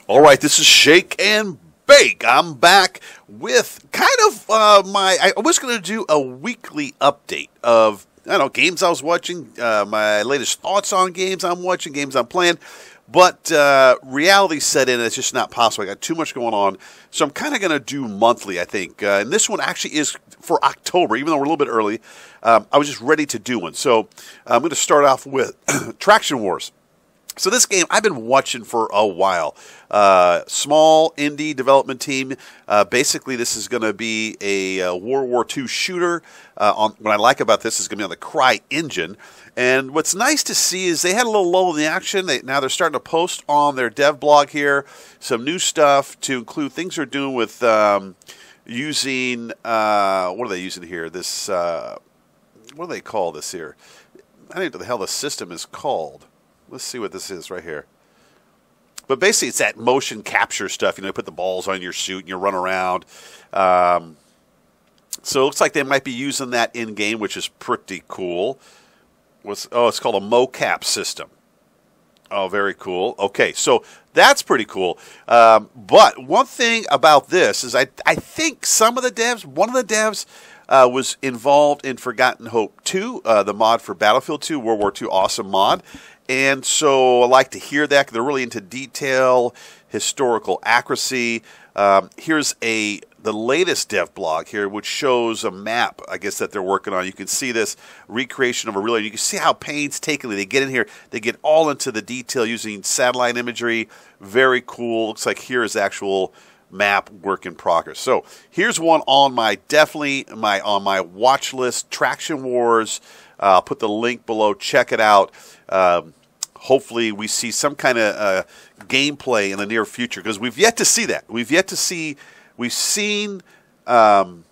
All right, this is Shake and Bake. I'm back with kind of I was going to do a weekly update of, I don't know, games I was watching, my latest thoughts on games I'm watching, games I'm playing. But reality set in, and it's just not possible. I got too much going on. So I'm kind of going to do monthly, I think. And this one actually is for October, even though we're a little bit early. I was just ready to do one. So I'm going to start off with Traction Wars. So this game I've been watching for a while. Small indie development team. Basically, this is going to be a World War II shooter. What I like about this is going to be on the Cry engine. And what's nice to see is they had a little lull in the action. Now they're starting to post on their dev blog here some new stuff to include things they're doing with using, what are they using here? This, what do they call this here? I don't know what the hell the system is called. Let's see what this is right here. But basically, it's that motion capture stuff. You know, you put the balls on your suit and you run around. So it looks like they might be using that in-game, which is pretty cool. It's called a mocap system. Oh, very cool. Okay, so that's pretty cool. But one thing about this is I think one of the devs was involved in Forgotten Hope 2, the mod for Battlefield 2, World War II awesome mod. And so I like to hear that because they're really into detail, historical accuracy. Here's the latest dev blog here, which shows a map, I guess, that they're working on. You can see this recreation of a real. You can see how painstakingly they get in here. They get all into the detail using satellite imagery. Very cool. Looks like here is actual map work in progress. So here's one on my watch list, Traction Wars. I'll put the link below. Check it out. Hopefully we see some kind of gameplay in the near future, because we've yet to see that. We've seen firing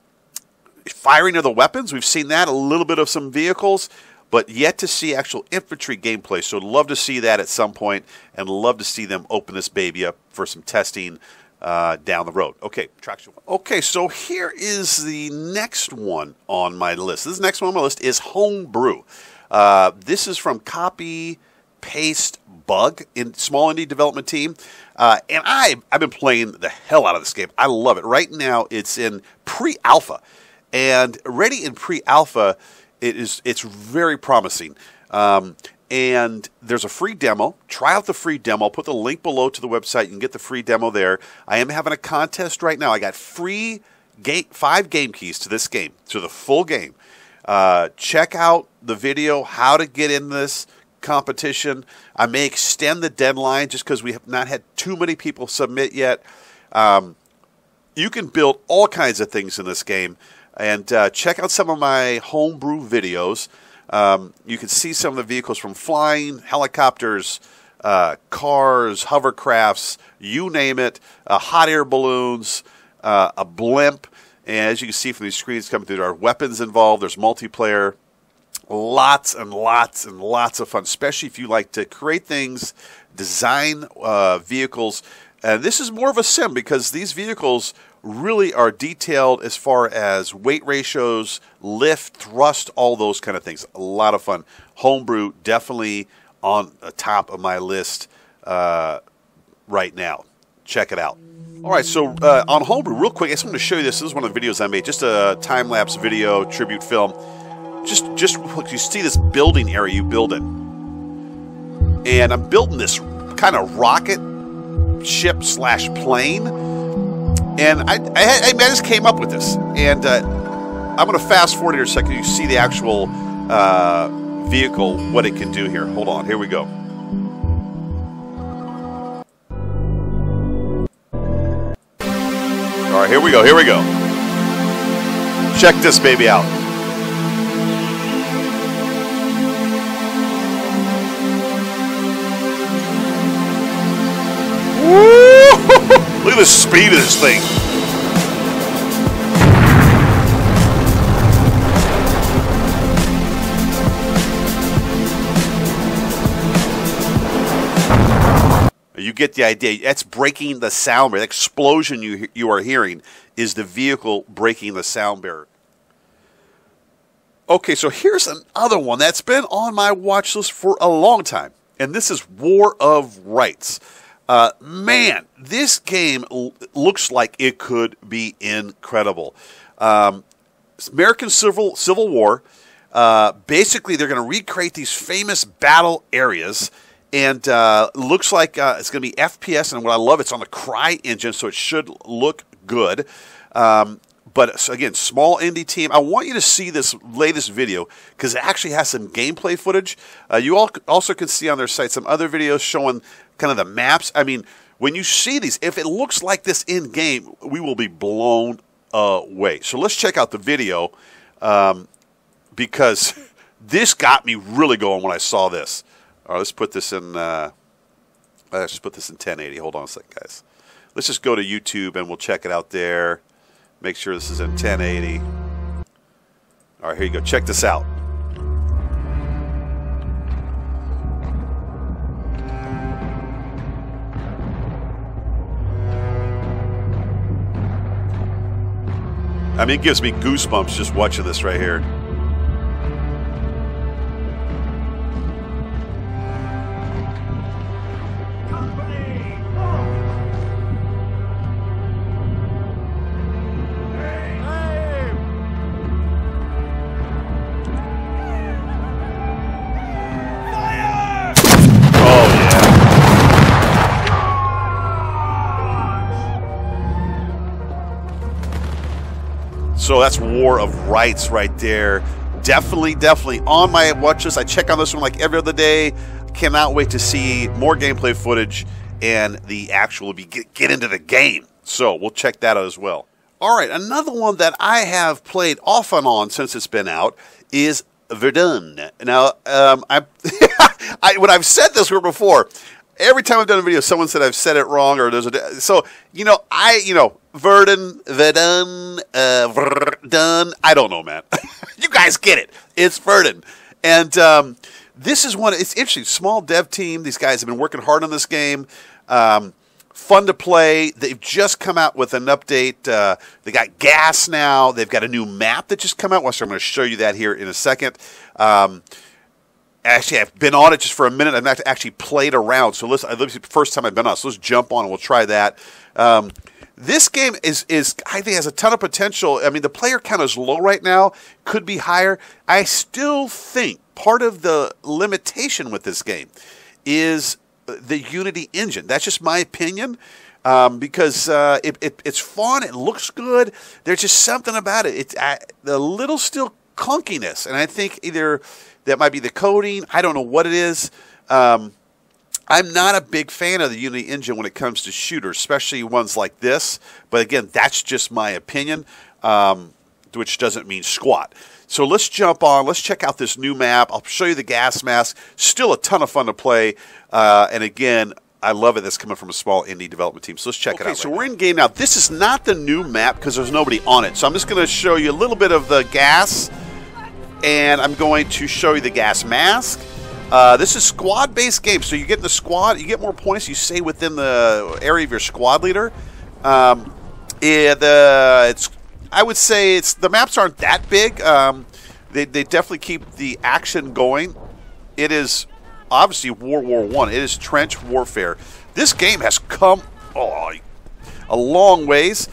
of the weapons. We've seen that, a little bit of some vehicles, but yet to see actual infantry gameplay. So I'd love to see that at some point, and love to see them open this baby up for some testing down the road. Okay, Traction. Okay, so here is the next one on my list. This next one on my list is Homebrew. This is from Copy Paste Bug, in small indie development team, and I've been playing the hell out of this game. I love it. Right now, it's in pre-alpha, and ready in pre-alpha, it's very promising. And there's a free demo. Try out the free demo. I'll put the link below to the website. You can get the free demo there. I am having a contest right now. I got free 5 game keys to this game, to the full game. Check out the video, how to get in this competition. I may extend the deadline just because we have not had too many people submit yet. You can build all kinds of things in this game. And check out some of my homebrew videos. You can see some of the vehicles, from flying, helicopters, cars, hovercrafts, you name it, hot air balloons, a blimp. And as you can see from these screens coming through, there are weapons involved. There's multiplayer. Lots and lots and lots of fun, especially if you like to create things, design vehicles. And this is more of a sim, because these vehicles really are detailed as far as weight ratios, lift, thrust, all those kind of things. A lot of fun. Homebrew, definitely on the top of my list right now. Check it out. All right, so on Homebrew, real quick, I just want to show you this. This is one of the videos I made, just a time-lapse video, tribute film. Just look, you see this building area you build in. And I'm building this kind of rocket ship / plane. And I just came up with this. And I'm going to fast forward here a second. You see the actual vehicle, what it can do here. Hold on, here we go. All right, here we go. Check this baby out. Look at the speed of this thing. You get the idea. That's breaking the sound barrier. The explosion you are hearing is the vehicle breaking the sound barrier. Okay, so here's another one that's been on my watch list for a long time, and this is War of Rights. Man, this game looks like it could be incredible. American Civil War. Basically, they're going to recreate these famous battle areas, and looks like it's going to be FPS. And what I love, it's on the Cry engine, so it should look good. But so again, small indie team. I want you to see this latest video because it actually has some gameplay footage. You also can see on their site some other videos showing kind of the maps. I mean, when you see these, if it looks like this in game, we will be blown away. So let's check out the video because this got me really going when I saw this. All right, let's put this in. Let's just put this in 1080. Hold on a second, guys. Let's just go to YouTube and we'll check it out there. Make sure this is in 1080. All right, here you go. Check this out. I mean, it gives me goosebumps just watching this right here. So that's War of Rights right there. Definitely on my watch list. I check on this one like every other day. Cannot wait to see more gameplay footage and the actual get into the game. So we'll check that out as well. All right, another one that I have played off and on since it's been out is Verdun. Now, when I've said this word before, every time I've done a video, someone said I've said it wrong, or there's a so Verdun, Verdun. I don't know, man. You guys get it. It's Verdun, and this is one. It's interesting. Small dev team. These guys have been working hard on this game. Fun to play. They've just come out with an update. They got gas now. They've got a new map that just come out. So I'm going to show you that here in a second. Actually, I've been on it just for a minute. I've not actually played around. So this is the first time I've been on it. So let's jump on and we'll try that. This game is I think has a ton of potential. I mean, the player count is low right now. Could be higher. I still think part of the limitation with this game is the Unity engine. That's just my opinion. Because it's fun. It looks good. There's just something about it. It's a little still clunkiness. And I think either that might be the coding. I don't know what it is. I'm not a big fan of the Unity engine when it comes to shooters, especially ones like this. But again, that's just my opinion, which doesn't mean squat. So let's jump on. Let's check out this new map. I'll show you the gas mask. Still a ton of fun to play. And again, I love it. That's coming from a small indie development team. So let's check it out. Okay, so we're in game now. This is not the new map because there's nobody on it. So I'm just going to show you a little bit of the gas. And I'm going to show you the gas mask. This is squad-based game, so you get in the squad, you get more points, you stay within the area of your squad leader. I would say the maps aren't that big. They definitely keep the action going. It is obviously World War I. It is trench warfare. This game has come a long ways.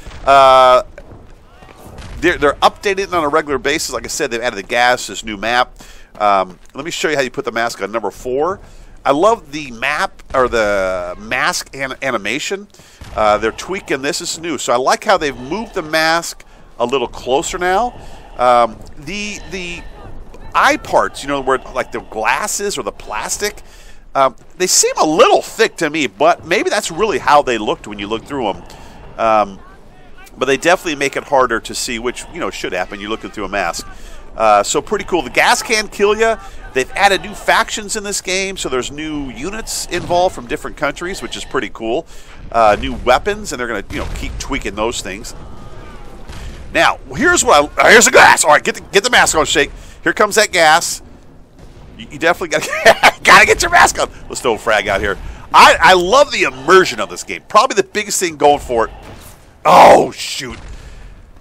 They're updating it on a regular basis. Like I said, they've added the gas, this new map. Let me show you how you put the mask on number 4. I love the map or the mask animation. They're tweaking this. This is new. So I like how they've moved the mask a little closer now. The eye parts, where like the glasses or the plastic, they seem a little thick to me, but maybe that's really how they looked when you look through them. But they definitely make it harder to see, which, should happen. You're looking through a mask. So pretty cool. The gas can kill you. They've added new factions in this game, so there's new units involved from different countries, which is pretty cool. New weapons, and they're going to keep tweaking those things. Now, here's the gas. All right, get the mask on, Shake. Here comes that gas. You definitely got to get your mask on. Let's throw a frag out here. I love the immersion of this game. Probably the biggest thing going for it. Oh, shoot.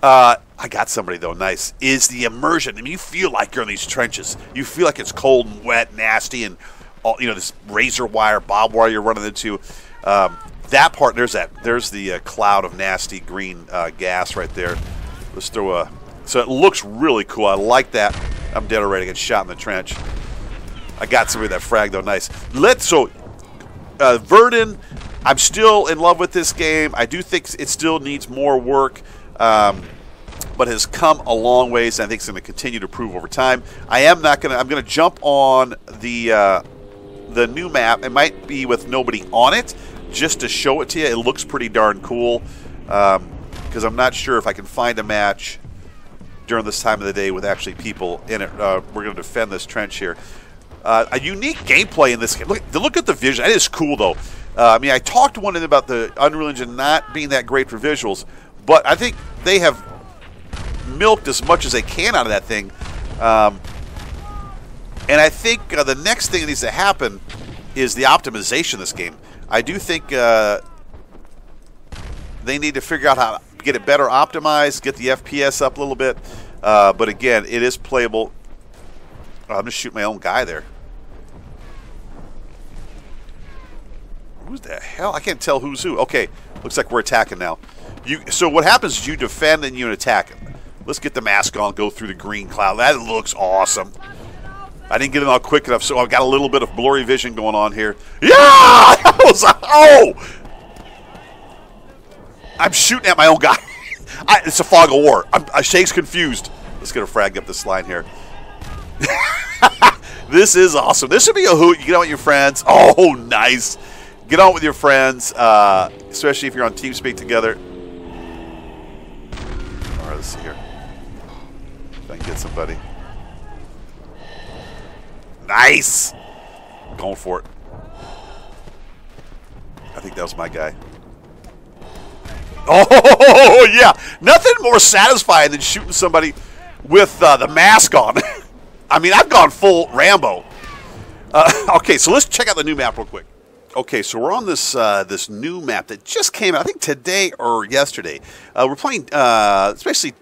I got somebody, though, nice, is the immersion. I mean, you feel like you're in these trenches. You feel like it's cold and wet, nasty, and all, this razor wire, barbed wire you're running into. That part, there's the cloud of nasty green gas right there. Let's throw a. So it looks really cool. I like that. I'm dead already. Get shot in the trench. I got somebody that frag though. Nice. Verdun. I'm still in love with this game. I do think it still needs more work, but has come a long ways. And I think it's going to continue to improve over time. I'm going to jump on the new map. It might be with nobody on it, just to show it to you. It looks pretty darn cool, because I'm not sure if I can find a match during this time of the day with actually people in it. We're going to defend this trench here. A unique gameplay in this game. Look at the vision. It is cool, though. I mean, I talked to one about the Unreal Engine not being that great for visuals, but I think they have milked as much as they can out of that thing. And I think the next thing that needs to happen is the optimization of this game. I do think they need to figure out how to get it better optimized, get the FPS up a little bit. But again, it is playable. Oh, I'm just shooting my own guy there. Who the hell? I can't tell who's who. Okay, looks like we're attacking now. So what happens is you defend and you attack. Let's get the mask on, go through the green cloud. That looks awesome. I didn't get it all quick enough, so I've got a little bit of blurry vision going on here. Yeah! Oh! I'm shooting at my own guy. It's a fog of war. Shake's confused. Let's get a frag up this line here. This is awesome. This would be a hoot. You get out with your friends. Oh, nice. Get on with your friends, especially if you're on TeamSpeak together. All right, let's see here. If I can get somebody. Nice. Going for it. I think that was my guy. Oh, yeah. Nothing more satisfying than shooting somebody with the mask on. I mean, I've gone full Rambo. Okay, so let's check out the new map real quick. Okay, so we're on this this new map that just came out, I think today or yesterday. We're playing especially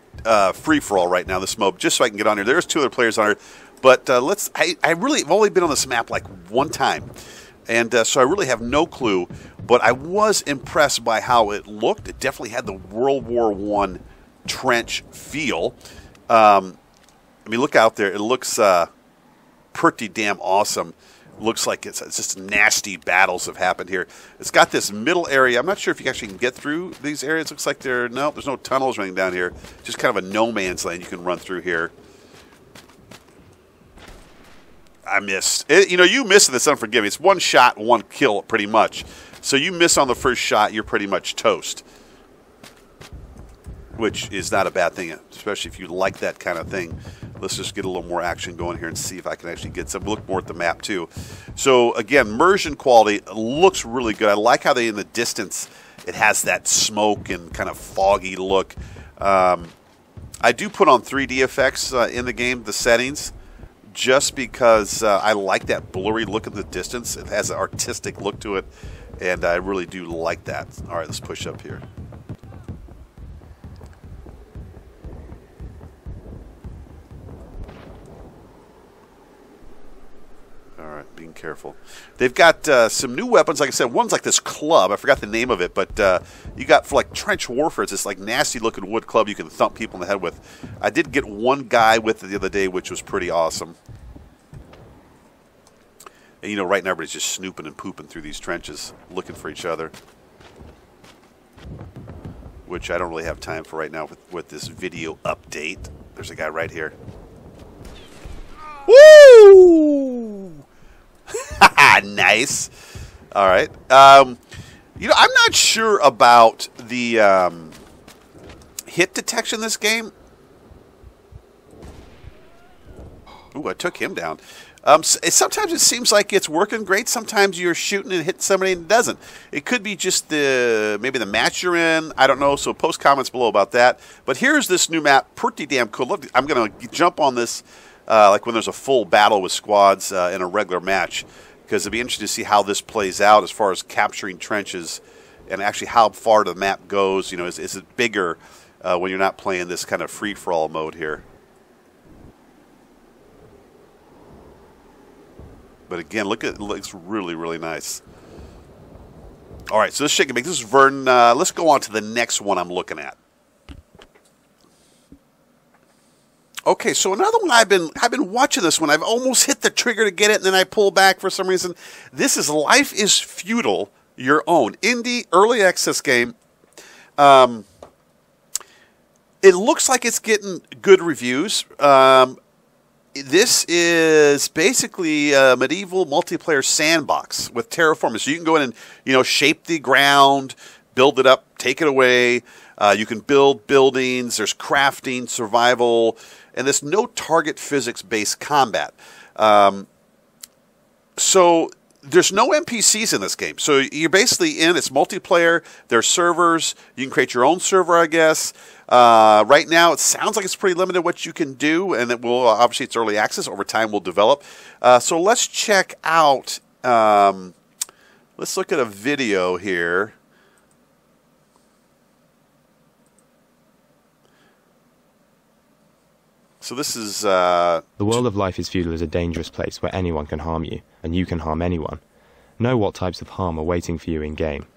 free-for-all right now, this mode, just so I can get on here. There's 2 other players on here. But I really have only been on this map like one time. And so I really have no clue. But I was impressed by how it looked. It definitely had the World War I trench feel. I mean, look out there. It looks pretty damn awesome. Looks like it's just nasty battles have happened here. It's got this middle area. I'm not sure if you actually can get through these areas. Looks like there's no tunnels running down here. Just kind of a no man's land you can run through here. I missed. You miss in this Unforgiven. It's one shot, one kill, pretty much. So you miss on the first shot, you're pretty much toast. Which is not a bad thing, especially if you like that kind of thing. Let's just get a little more action going here and see if I can actually get some. Look more at the map, too. So, again, immersion quality looks really good. I like how in the distance, it has that smoke and kind of foggy look. I do put on 3D effects in the game, the settings, just because I like that blurry look at the distance. It has an artistic look to it, and I really do like that. All right, let's push up here. All right, being careful. They've got some new weapons. Like I said, one's like this club. I forgot the name of it, but you got for like trench warfare. It's this like nasty-looking wood club you can thump people in the head with. I did get one guy with it the other day, which was pretty awesome. And right now everybody's just snooping and pooping through these trenches, looking for each other, which I don't really have time for right now with this video update. There's a guy right here. Woo! Nice. All right. I'm not sure about the hit detection in this game. Ooh, I took him down. Sometimes it seems like it's working great. Sometimes you're shooting and hit somebody and it doesn't. It could be just maybe the match you're in. I don't know. So post comments below about that. But here's this new map. Pretty damn cool. Look, I'm going to jump on this like when there's a full battle with squads in a regular match, because it'd be interesting to see how this plays out as far as capturing trenches and actually how far the map goes. Is it bigger when you're not playing this kind of free-for-all mode here? But again, look at it looks really, really nice. All right, so this sHaKeNbAkE. This is Verdun. Let's go on to the next one I'm looking at. Okay, so another one I've been watching this one. I've almost hit the trigger to get it, and then I pull back for some reason. This is Life is Feudal, your own indie early access game. It looks like it's getting good reviews. This is basically a medieval multiplayer sandbox with terraforming. So you can go in and shape the ground, build it up, take it away. You can build buildings. There's crafting, survival, and there's no target physics-based combat. So there's no NPCs in this game. So you're basically in. It's multiplayer. There's servers. You can create your own server, I guess. Right now, it sounds like it's pretty limited what you can do, and it will obviously it's early access. Over time, will develop. So let's check out. Let's look at a video here. So this is... The world of Life is Feudal is a dangerous place where anyone can harm you, and you can harm anyone. Know what types of harm are waiting for you in-game.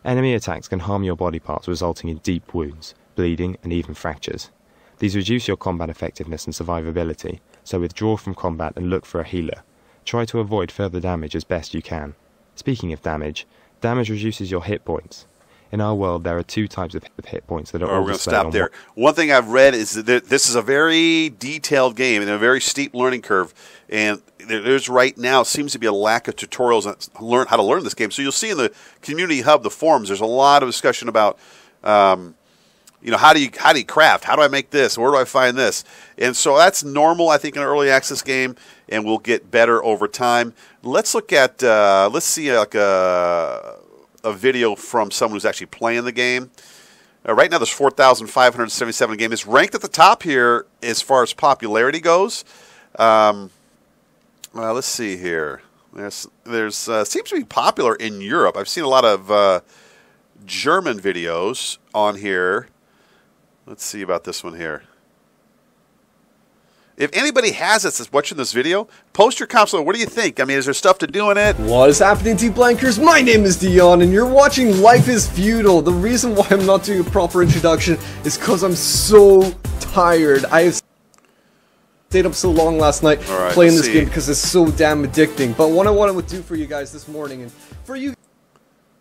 Enemy attacks can harm your body parts, resulting in deep wounds, bleeding, and even fractures. These reduce your combat effectiveness and survivability, so withdraw from combat and look for a healer. Try to avoid further damage as best you can. Speaking of damage reduces your hit points. In our world, there are two types of hit points that are all displayed on... We're going to stop there. One thing I've read is that this is a very detailed game and a very steep learning curve. And there's right now seems to be a lack of tutorials on how to learn this game. So you'll see in the community hub, the forums, there's a lot of discussion about, how do you craft? How do I make this? Where do I find this? And so that's normal, I think, in an early access game, and will get better over time. Let's look at, let's see like a video from someone who's actually playing the game. Right now, there's 4,577 games. It's ranked at the top here as far as popularity goes. Let's see here. There's seems to be popular in Europe. I've seen a lot of German videos on here. Let's see about this one here. If anybody has it that's watching this video, post your comments. What do you think? I mean, is there stuff to do in it? What is happening, T-Blankers? My name is Dion, and you're watching Life is Feudal. The reason why I'm not doing a proper introduction is because I'm so tired. I have stayed up so long last night playing this game because it's so damn addicting. But what I want to do for you guys this morning, and for you,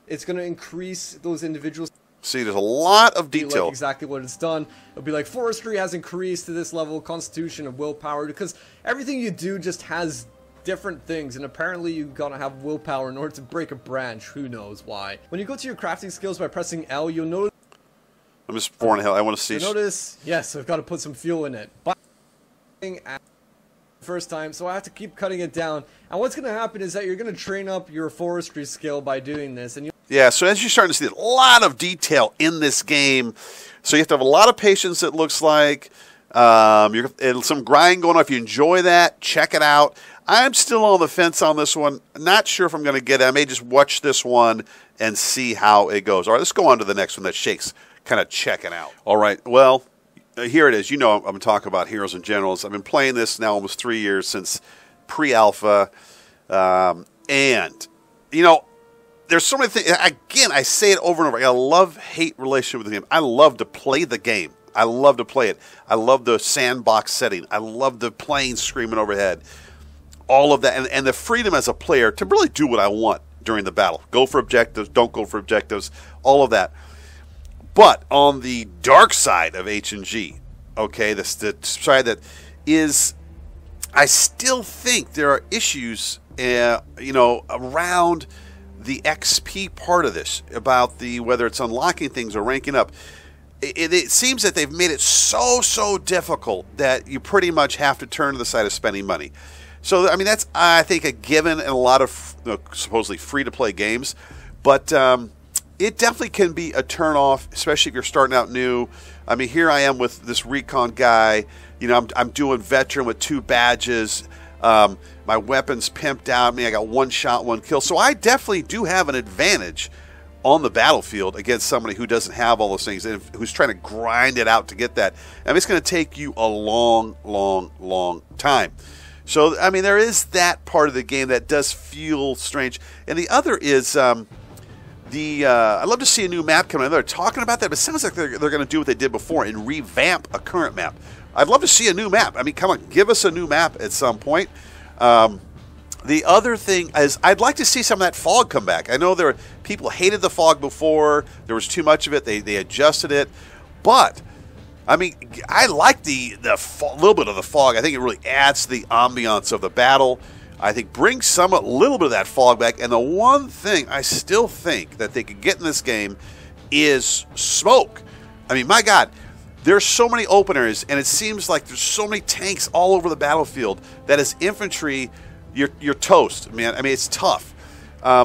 it's going to increase those individuals. See, there's a lot of detail. Like exactly what it's done. It'll be like forestry has increased to this level, constitution and willpower, because everything you do just has different things, and apparently you gotta have willpower in order to break a branch. Who knows why? When you go to your crafting skills by pressing L, you'll notice. I'm just pouring hell. I want to see. You'll notice, yes, I've got to put some fuel in it. But first time, so I have to keep cutting it down. And what's gonna happen is that you're gonna train up your forestry skill by doing this, and yeah, so as you're starting to see a lot of detail in this game, so you have to have a lot of patience, it looks like. Some grind going on. If you enjoy that, check it out. I'm still on the fence on this one. Not sure if I'm going to get it. I may just watch this one and see how it goes. All right, let's go on to the next one that Shake's kind of checking out. All right, well, here it is. You know I'm going to talk about Heroes and Generals. I've been playing this now almost 3 years since pre-alpha. And, there's so many things. Again, I say it over and over. I got a love-hate relationship with the game. I love to play the game. I love to play it. I love the sandbox setting. I love the planes screaming overhead. All of that. And the freedom as a player to really do what I want during the battle. Go for objectives. Don't go for objectives. All of that. But on the dark side of H&G, okay, the side that is, I still think there are issues, around the XP part of this, about whether it's unlocking things or ranking up. It seems that they've made it so difficult that you pretty much have to turn to the side of spending money. So, I mean, that's, I think, a given in a lot of supposedly free-to-play games. But it definitely can be a turn-off, especially if you're starting out new. I mean, here I am with this recon guy. I'm doing veteran with 2 badges. My weapon's pimped out. I got 1 shot, 1 kill. So I definitely do have an advantage on the battlefield against somebody who doesn't have all those things and who's trying to grind it out to get that. I mean, it's going to take you a long time. So, I mean, there is that part of the game that does feel strange. And the other is I'd love to see a new map come in. They're talking about that, but it sounds like they're going to do what they did before and revamp a current map. I'd love to see a new map. I mean, come on, give us a new map at some point. The other thing is I'd like to see some of that fog come back. I know people hated the fog before. There was too much of it. They adjusted it. But, I mean, I like the little bit of the fog. I think it really adds to the ambiance of the battle. I think bring a little bit of that fog back. And the one thing I still think that they could get in this game is smoke. I mean, my God. There's so many open areas, and it seems like there's so many tanks all over the battlefield that as infantry, you're toast, man. I mean, it's tough.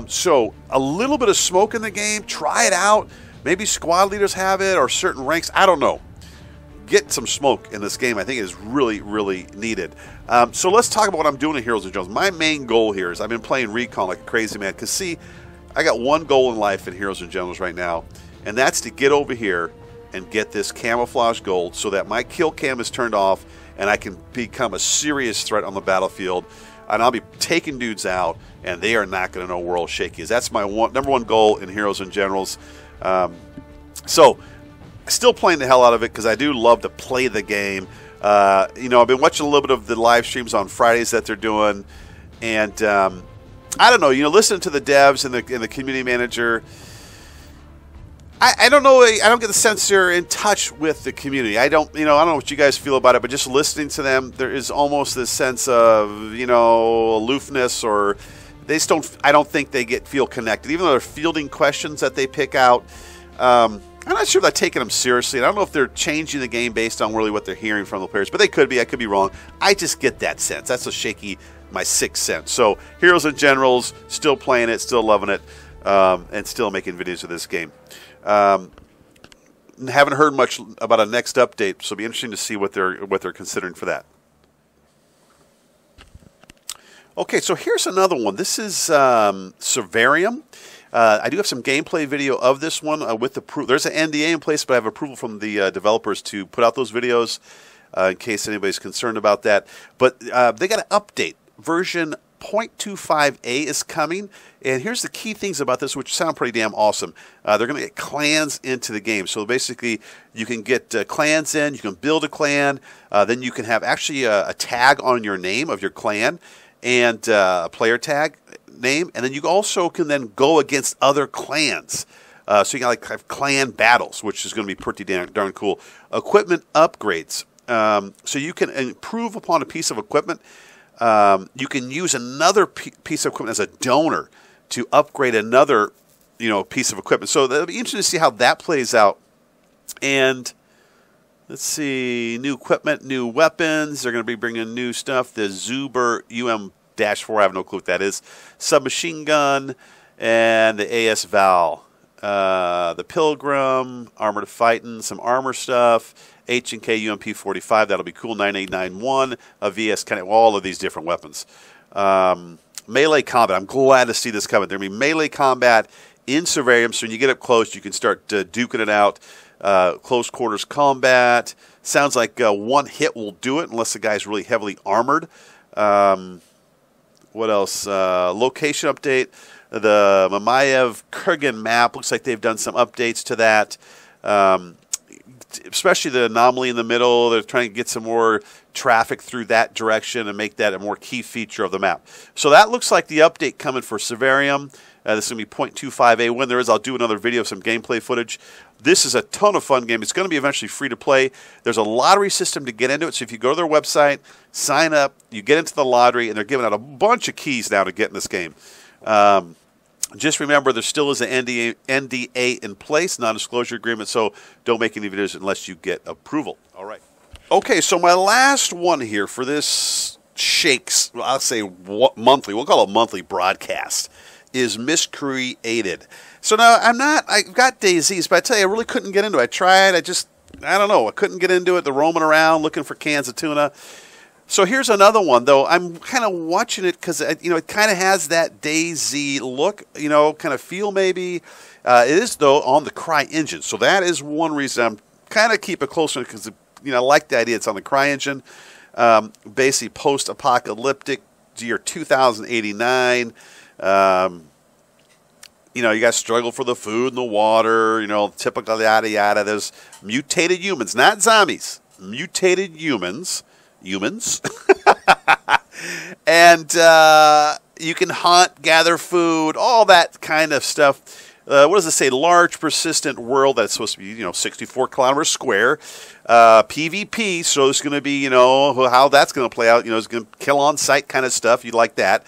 So a little bit of smoke in the game, try it out. Maybe squad leaders have it or certain ranks. I don't know. Get some smoke in this game. I think it is really, really needed. So let's talk about what I'm doing in Heroes and Generals. My main goal here is I've been playing Recon like a crazy man. Because, see, I got one goal in life in Heroes and Generals right now, and that's to get over here and get this camouflage gold so that my kill cam is turned off and I can become a serious threat on the battlefield. And I'll be taking dudes out, and they are not going to know where old Shaky is. That's my number one goal in Heroes and Generals. So, still playing the hell out of it because I do love to play the game. You know, I've been watching a little bit of the live streams on Fridays that they're doing, and I don't know. You know, listening to the devs and the community manager. I don't know. I don't get the sense they're in touch with the community. I don't know what you guys feel about it, but just listening to them, there is almost this sense of, aloofness, or they just don't. I don't think they feel connected, even though they're fielding questions that they pick out. I'm not sure if they're taking them seriously. I don't know if they're changing the game based on really what they're hearing from the players, but they could be. I could be wrong. I just get that sense. That's a Shaky, my sixth sense. So Heroes and Generals, still playing it, still loving it, and still making videos of this game. Haven't heard much about a next update, so it'll be interesting to see what they're considering for that. Okay, so here's another one. This is Survarium. I do have some gameplay video of this one with approval. There's an NDA in place, but I have approval from the developers to put out those videos in case anybody's concerned about that. But they got an update. Version 0.25a is coming, and here's the key things about this, which sound pretty damn awesome. They're going to get clans into the game, so basically you can get clans in, you can build a clan, then you can have actually a tag on your name of your clan, and a player tag name, and then you also can then go against other clans. So you can have clan battles, which is going to be pretty darn cool. Equipment upgrades, so you can improve upon a piece of equipment. You can use another piece of equipment as a donor to upgrade another, piece of equipment. So that'll be interesting to see how that plays out. And let's see, new equipment, new weapons. They're going to be bringing new stuff. The Zuber UM-4, I have no clue what that is. Submachine gun and the AS Val. The Pilgrim, Armored Fighting, some armor stuff. H&K UMP-45, that'll be cool. 9891, a VS, kind of all of these different weapons. Melee combat, I'm glad to see this coming. There'll be melee combat in Survarium, so when you get up close, you can start duking it out. Close quarters combat. Sounds like one hit will do it, unless the guy's really heavily armored. What else? Location update. The Mamayev Kurgan map, looks like they've done some updates to that. Especially the anomaly in the middle. They're trying to get some more traffic through that direction and make that a more key feature of the map. So that looks like the update coming for Survarium. This is going to be 0.25a. When there is, I'll do another video of some gameplay footage. This is a ton of fun game. It's going to be eventually free to play. There's a lottery system to get into it. So if you go to their website, sign up, you get into the lottery, and they're giving out a bunch of keys now to get in this game. Just remember, there still is an NDA in place, non-disclosure agreement, so don't make any videos unless you get approval. All right. Okay, so my last one here for this Shakes, I'll say monthly, we'll call it monthly broadcast, is Miscreated. So now, I've got DayZs, but I tell you, I really couldn't get into it. I tried, I don't know, I couldn't get into it. They're roaming around looking for cans of tuna. So here's another one, though. I'm kind of watching it because, it kind of has that DayZ look, kind of feel maybe. It is, though, on the CryEngine. So that is one reason I'm kind of keep it closer because, I like the idea it's on the CryEngine. Basically post-apocalyptic, year 2089. you know, you guys struggle for the food and the water, you know, typical yada yada. There's mutated humans, not zombies, mutated humans, and you can hunt, gather food, all that kind of stuff. What does it say? Large, persistent world that's supposed to be, you know, 64 kilometers square. PvP, so it's going to be, you know, how that's going to play out. You know, it's going to kill on sight kind of stuff. You like that.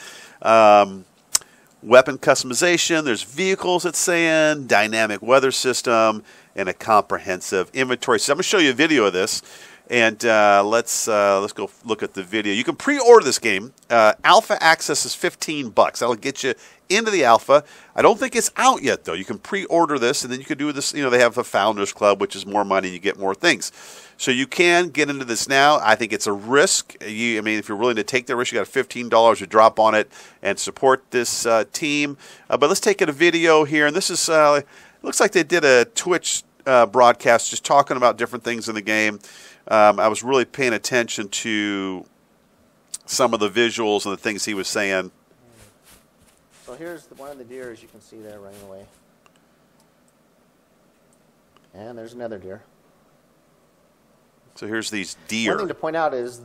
Weapon customization. There's vehicles, it's saying, dynamic weather system, and a comprehensive inventory. So I'm going to show you a video of this, and let's go look at the video. You can pre-order this game. Alpha access is $15. That'll get you into the alpha. I don't think it's out yet, though. You can pre-order this, and then you can do this. You know, they have a Founders Club, which is more money, and you get more things. So you can get into this now. I think it's a risk. I mean, if you're willing to take the risk, you got $15 to drop on it and support this team. But let's take a video here, and this is it looks like they did a Twitch broadcast just talking about different things in the game. I was really paying attention to some of the visuals and the things he was saying. So here's one of the deer, as you can see there, running away. And there's another deer. So here's these deer. One thing to point out is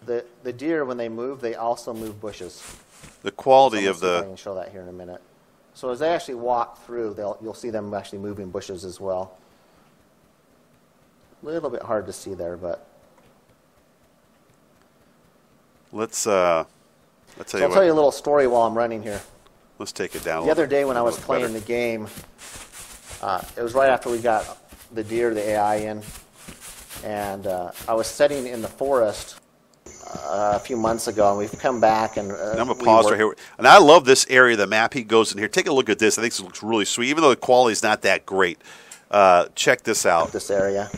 the deer, when they move, they also move bushes. The quality So of the... I can show that here in a minute. So as they actually walk through, you'll see them actually moving bushes as well. A little bit hard to see there, but... Let's tell you I'll tell you a little story while I'm running here. Let's take it down. The other day when I was playing the game, it was right after we got the deer, the AI in, and I was setting in the forest a few months ago, and we've come back and... I'm going to pause right here. And I love this area, the map he goes in here. Take a look at this. I think this looks really sweet, even though the quality is not that great. Check this out. This area.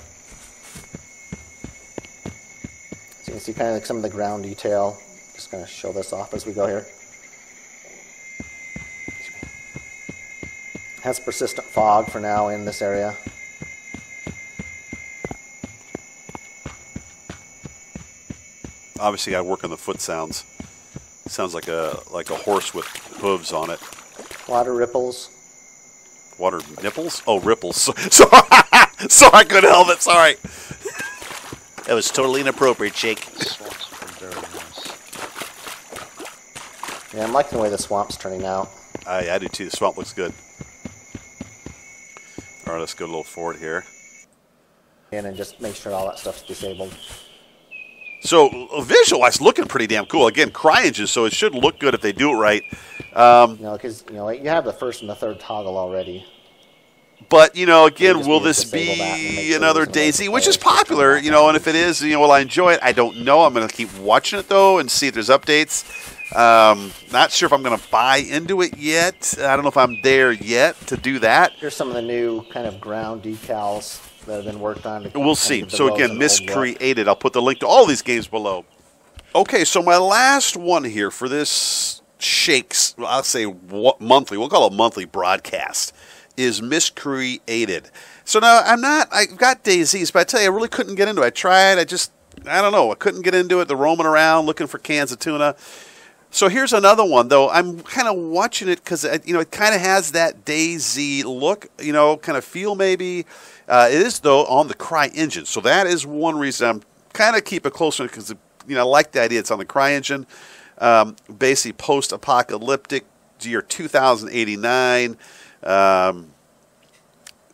So you can see kind of like some of the ground detail. Just going to show this off as we go here. Has persistent fog for now in this area. Obviously, I work on the foot sounds. Sounds like a horse with hooves on it. Water ripples. Water nipples? Oh, ripples. Sorry, I couldn't help it. Sorry. That was totally inappropriate, Jake. Yeah, I'm liking the way the swamp's turning out. I do too. The swamp looks good. All right, let's go a little forward here. And just make sure all that stuff's disabled. So visual-wise, looking pretty damn cool. Again, CryEngine, so it should look good if they do it right. Because you have the first and the third toggle already. But again, will this be another DayZ, which is popular? And if it is, will I enjoy it? I don't know. I'm going to keep watching it though and see if there's updates. Not sure if I'm going to buy into it yet. I don't know if I'm there yet to do that. Here's some of the new kind of ground decals that have been worked on. We'll see. So again, Miscreated. I'll put the link to all these games below. Okay, so my last one here for this Shakes, I'll say monthly, we'll call it monthly broadcast, is Miscreated. So now I've got DayZs, but I tell you, I really couldn't get into it. I tried, I don't know, I couldn't get into it. They're roaming around looking for cans of tuna. So here's another one, though. I'm kind of watching it because, it kind of has that DayZ look, kind of feel maybe. It is, though, on the CryEngine. So that is one reason I'm kind of keep it closer because, I like the idea it's on the CryEngine. Basically post-apocalyptic, year 2089.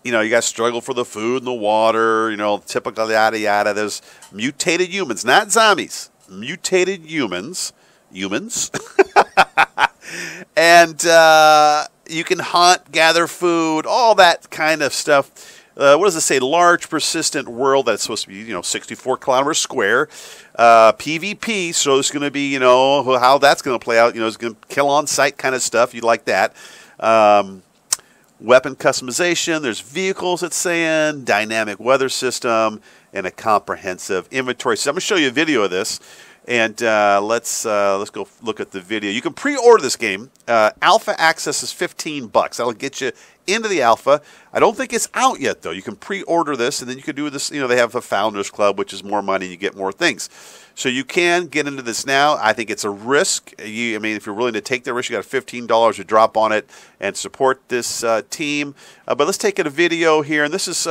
You guys struggle for the food and the water, typical yada yada. There's mutated humans, not zombies. Mutated humans. And you can hunt, gather food, all that kind of stuff. What does it say? Large, persistent world that's supposed to be, 64 kilometers square. PvP, so it's going to be, how that's going to play out. It's going to kill on sight kind of stuff. You like that. Weapon customization. There's vehicles, it's saying, dynamic weather system, and a comprehensive inventory. So I'm going to show you a video of this. And let's go look at the video. You can pre-order this game. Alpha access is $15. That'll get you into the alpha. I don't think it's out yet, though. You can pre-order this, and then you can do this. You know, they have a Founders Club, which is more money, and you get more things. So you can get into this now. I think it's a risk. I mean, if you're willing to take the risk, you got $15 to drop on it and support this team. But let's take a video here, and this is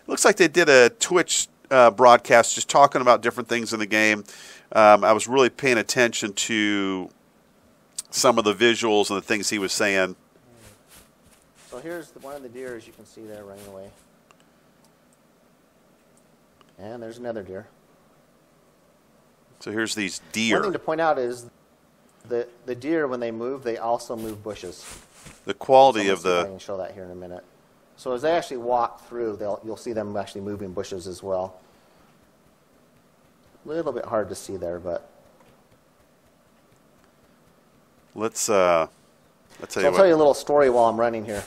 looks like they did a Twitch broadcast just talking about different things in the game. I was really paying attention to some of the visuals and the things he was saying. So here's one of the deer, as you can see there, running away. And there's another deer. So here's these deer. One thing to point out is the deer, when they move, they also move bushes. The quality of I can show that here in a minute. So as they actually walk through, you'll see them actually moving bushes as well. A little bit hard to see there, but let's I'll tell you a little story while I'm running here.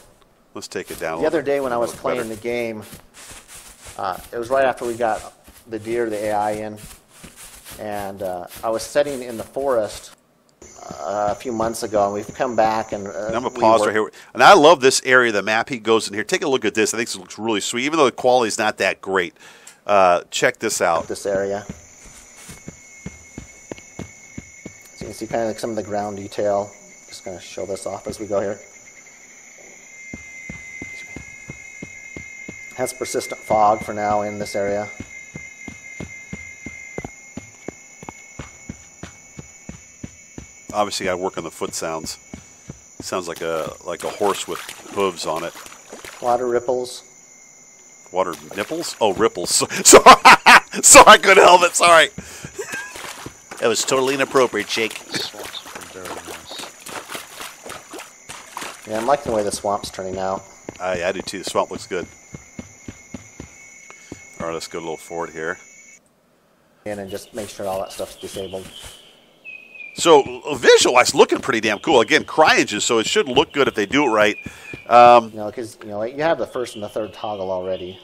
Let's take it down. The other day when I was playing the game, it was right after we got the deer, the AI in, and I was setting in the forest a few months ago, and we've come back and I'm gonna pause right here. And I love this area, the map he goes in here. Take a look at this. I think this looks really sweet, even though the quality is not that great. Check this out. This area. So you can see kind of like some of the ground detail. Just going to show this off as we go here. Has persistent fog for now in this area. Obviously, I work on the foot sounds. Sounds like a horse with hooves on it. Water ripples. Water nipples? Oh, ripples. Sorry, I couldn't help it. Sorry. That was totally inappropriate, Jake. Yeah, I'm liking the way the swamp's turning out. I do too. The swamp looks good. All right, let's go a little forward here. And just make sure all that stuff's disabled. So visual-wise, looking pretty damn cool. Again, cryogens, so it should look good if they do it right. Because you have the first and the third toggle already.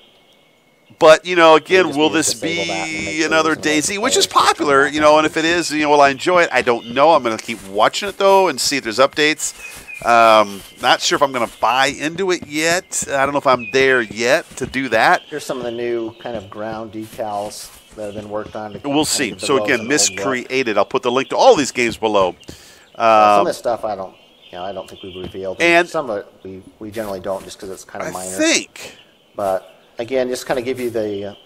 But again, will this be another DayZ, which is popular? And if it is, will I enjoy it? I don't know. I'm going to keep watching it though and see if there's updates. Not sure if I'm going to buy into it yet. I don't know if I'm there yet to do that. Here's some of the new kind of ground decals that have been worked on. We'll see. So again, Miscreated. I'll put the link to all these games below. Some of this stuff I don't think we've revealed. And some of it we generally don't, just because it's kind of minor. I think. But again, just kind of give you the.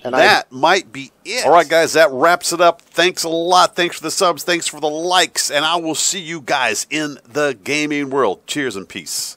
That might be it. All right, guys, that wraps it up. Thanks a lot. Thanks for the subs. Thanks for the likes. And I will see you guys in the gaming world. Cheers and peace.